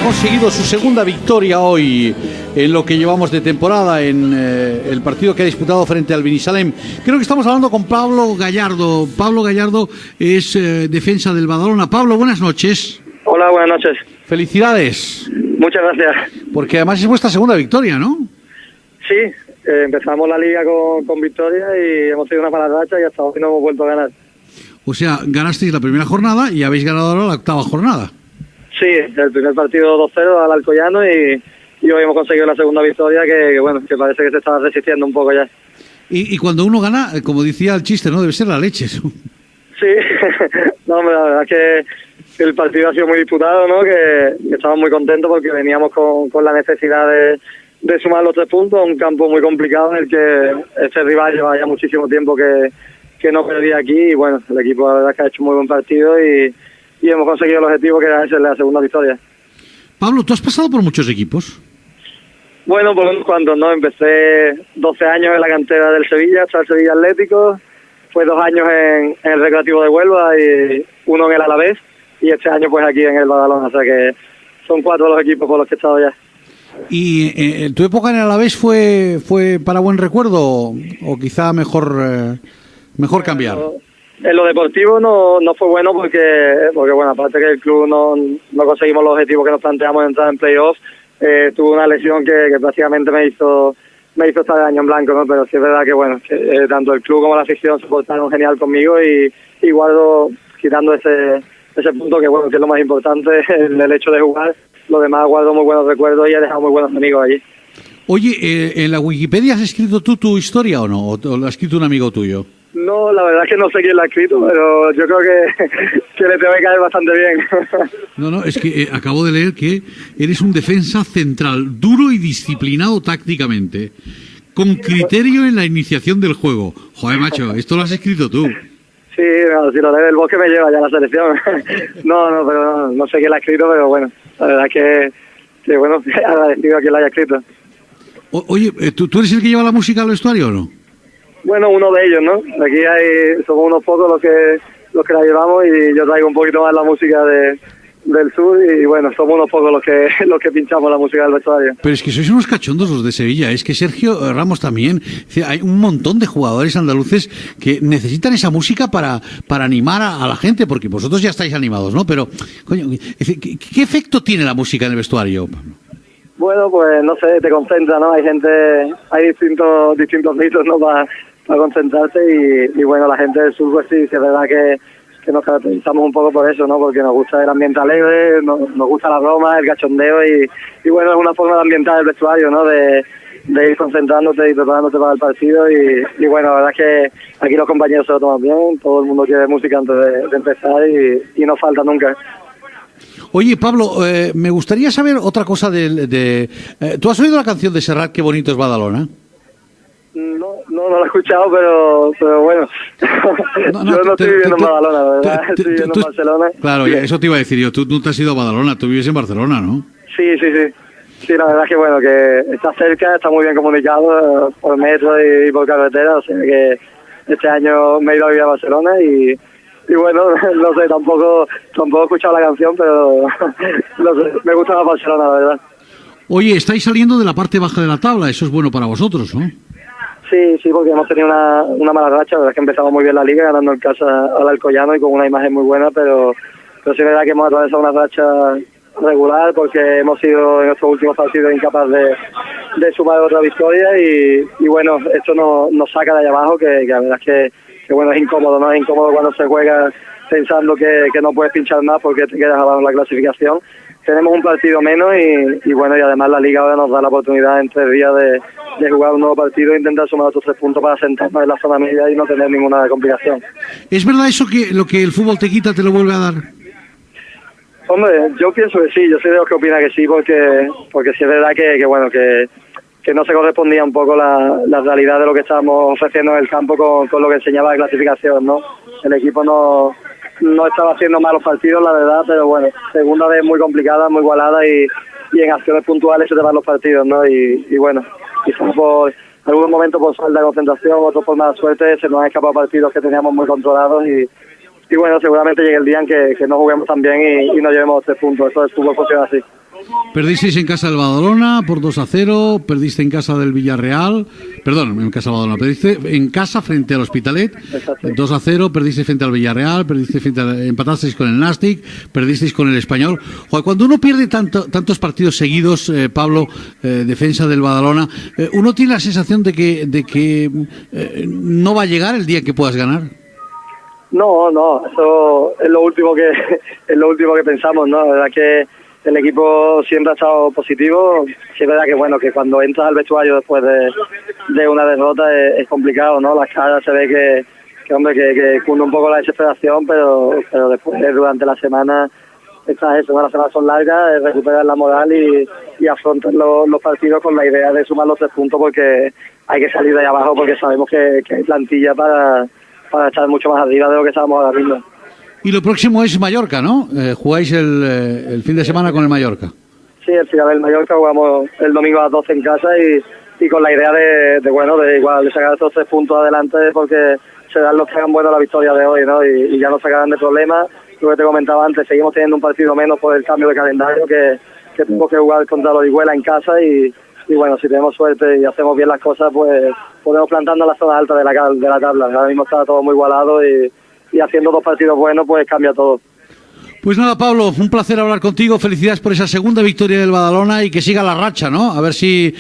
conseguido su segunda victoria hoy en lo que llevamos de temporada en el partido que ha disputado frente al Binissalem. Creo que estamos hablando con Pablo Gallardo. Pablo Gallardo es defensa del Badalona. Pablo, buenas noches. Hola, buenas noches. Felicidades. Muchas gracias. Porque además es vuestra segunda victoria, ¿no? Sí, empezamos la liga con victoria y hemos tenido una mala racha y hasta hoy no hemos vuelto a ganar. O sea, ganasteis la primera jornada y habéis ganado ahora la octava jornada. Sí, el primer partido 2-0 al Alcoyano y hoy hemos conseguido la segunda victoria que bueno, que parece que se estaba resistiendo un poco ya. Y cuando uno gana, como decía el chiste, ¿no? Debe ser la leche eso. Sí, no, la verdad es que el partido ha sido muy disputado, ¿no? Que estamos muy contentos porque veníamos con la necesidad de sumar los 3 puntos a un campo muy complicado en el que este rival lleva ya muchísimo tiempo que no perdía aquí y bueno, el equipo la verdad es que ha hecho muy buen partido y hemos conseguido el objetivo que era ese, la segunda victoria. Pablo, ¿tú has pasado por muchos equipos? Bueno, por unos cuantos, ¿no? Empecé 12 años en la cantera del Sevilla, hasta el Sevilla Atlético, fue 2 años en el Recreativo de Huelva y 1 en el Alavés y este año pues aquí en el Badalona, o sea que son 4 los equipos por los que he estado ya. ¿Y tu época en el Alavés fue para buen recuerdo o quizá mejor cambiar? En lo deportivo no fue bueno porque bueno, aparte que el club no conseguimos los objetivos que nos planteamos de entrar en playoffs, tuve una lesión que prácticamente me hizo estar de año en blanco, ¿no? Pero sí es verdad que bueno, que tanto el club como la afición se portaron genial conmigo y guardo, quitando ese punto que bueno, que es lo más importante, el hecho de jugar, lo demás guardo muy buenos recuerdos y he dejado muy buenos amigos allí. Oye, ¿en la Wikipedia has escrito tú tu historia o no? ¿O lo ha escrito un amigo tuyo? No, la verdad es que no sé quién la ha escrito, pero yo creo que le tengo que caer bastante bien. No, es que acabo de leer que eres un defensa central, duro y disciplinado tácticamente, con criterio en la iniciación del juego. Joder, macho, esto lo has escrito tú. Sí, no, si lo lees el Bosque me lleva ya a la selección. Pero no sé quién la ha escrito, pero bueno, la verdad es que bueno, agradecido a quien la haya escrito. Oye, ¿tú eres el que lleva la música al vestuario o no? Bueno, uno de ellos, ¿no? Aquí somos unos pocos los que la llevamos y yo traigo un poquito más la música del sur y bueno, somos unos pocos los que pinchamos la música del vestuario. Pero es que sois unos cachondos los de Sevilla, es que Sergio Ramos también, hay un montón de jugadores andaluces que necesitan esa música para animar a la gente, porque vosotros ya estáis animados, ¿no? Pero, coño, ¿qué efecto tiene la música en el vestuario, Pablo? Bueno, pues no sé, te concentra, ¿no? Hay distintos mitos, ¿no? Para concentrarse y bueno, la gente del sur pues sí, es verdad que nos caracterizamos un poco por eso, ¿no? Porque nos gusta el ambiente alegre, nos gusta la broma, el cachondeo y bueno, es una forma de ambientar el vestuario, ¿no? De ir concentrándote y preparándote para el partido y bueno, la verdad es que aquí los compañeros se lo toman bien, todo el mundo quiere música antes de empezar y no falta nunca. Oye, Pablo, me gustaría saber otra cosa ¿tú has oído la canción de Serrat, Qué bonito es Badalona? No la he escuchado, pero bueno, yo no estoy viviendo en Badalona, la verdad, estoy viviendo en Barcelona. Claro, sí. Eso te iba a decir yo, tú no te has ido a Badalona, tú vives en Barcelona, ¿no? Sí, la verdad es que bueno, que está cerca, está muy bien comunicado por metro y por carretera, o sea que este año me he ido a vivir a Barcelona y bueno, no sé, tampoco he escuchado la canción, pero no sé, me gusta más Barcelona, la verdad. Oye, estáis saliendo de la parte baja de la tabla, eso es bueno para vosotros, ¿no? Sí, porque hemos tenido una mala racha, la verdad es que empezamos muy bien la liga, ganando en casa al Alcoyano y con una imagen muy buena, pero sí es verdad que hemos atravesado una racha regular porque hemos sido en estos últimos partidos incapaces de sumar otra victoria y bueno, esto nos saca de allá abajo, que la verdad es que bueno, es incómodo, ¿no? Es incómodo cuando se juega pensando que no puedes pinchar más porque te quedas abajo en la clasificación. Tenemos un partido menos y bueno, y además la Liga ahora nos da la oportunidad en 3 días de jugar un nuevo partido e intentar sumar otros 3 puntos para sentarnos en la zona media y no tener ninguna complicación. ¿Es verdad eso que lo que el fútbol te quita te lo vuelve a dar? Hombre, yo pienso que sí, yo soy de los que opina que sí, porque sí es verdad que bueno, que no se correspondía un poco la realidad de lo que estábamos ofreciendo en el campo con lo que enseñaba la clasificación, ¿no? El equipo no estaba haciendo malos partidos, la verdad, pero bueno, segunda vez muy complicada, muy igualada y en acciones puntuales se te van los partidos, ¿no? Y bueno, quizás por algunos momentos por falta de concentración, otros por mala suerte, se nos han escapado partidos que teníamos muy controlados y bueno, seguramente llegue el día en que no juguemos tan bien y nos llevemos 3 puntos, eso es fútbol funciona así. Perdisteis en casa del Badalona por 2-0, perdiste en casa del Villarreal, perdón, en casa del Badalona, perdiste en casa frente al Hospitalet, 2-0, perdisteis frente al Villarreal, empatasteis con el Nàstic, perdisteis con el Español. Joder, cuando uno pierde tantos partidos seguidos, Pablo, defensa del Badalona, uno tiene la sensación de que no va a llegar el día que puedas ganar. No, eso es lo último que pensamos, ¿no? La verdad que el equipo siempre ha estado positivo. Sí es verdad que bueno, que cuando entras al vestuario después de una derrota es complicado, ¿no? Las caras se ve que cunde un poco la desesperación, pero después durante la semana las semanas son largas, recuperar la moral y afrontar los partidos con la idea de sumar los 3 puntos, porque hay que salir de ahí abajo, porque sabemos que hay plantilla para estar mucho más arriba de lo que estábamos ahora mismo. Y lo próximo es Mallorca, ¿no? Jugáis el fin de semana con el Mallorca. Sí, el final del Mallorca jugamos el domingo a las 12 en casa y con la idea de sacar estos 3 puntos adelante, porque serán los que hagan bueno la victoria de hoy, ¿no? Y ya nos sacarán de problemas. Lo que te comentaba antes, seguimos teniendo un partido menos por el cambio de calendario, que tenemos que jugar contra los Orihuela en casa y bueno, si tenemos suerte y hacemos bien las cosas, pues podemos plantarnos en la zona alta de la tabla. Ahora mismo está todo muy igualado y haciendo 2 partidos buenos, pues cambia todo. Pues nada, Pablo, un placer hablar contigo. Felicidades por esa segunda victoria del Badalona y que siga la racha, ¿no? A ver si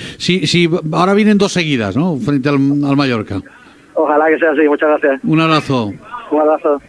ahora vienen 2 seguidas, ¿no? Frente al Mallorca. Ojalá que sea así. Muchas gracias. Un abrazo. Un abrazo.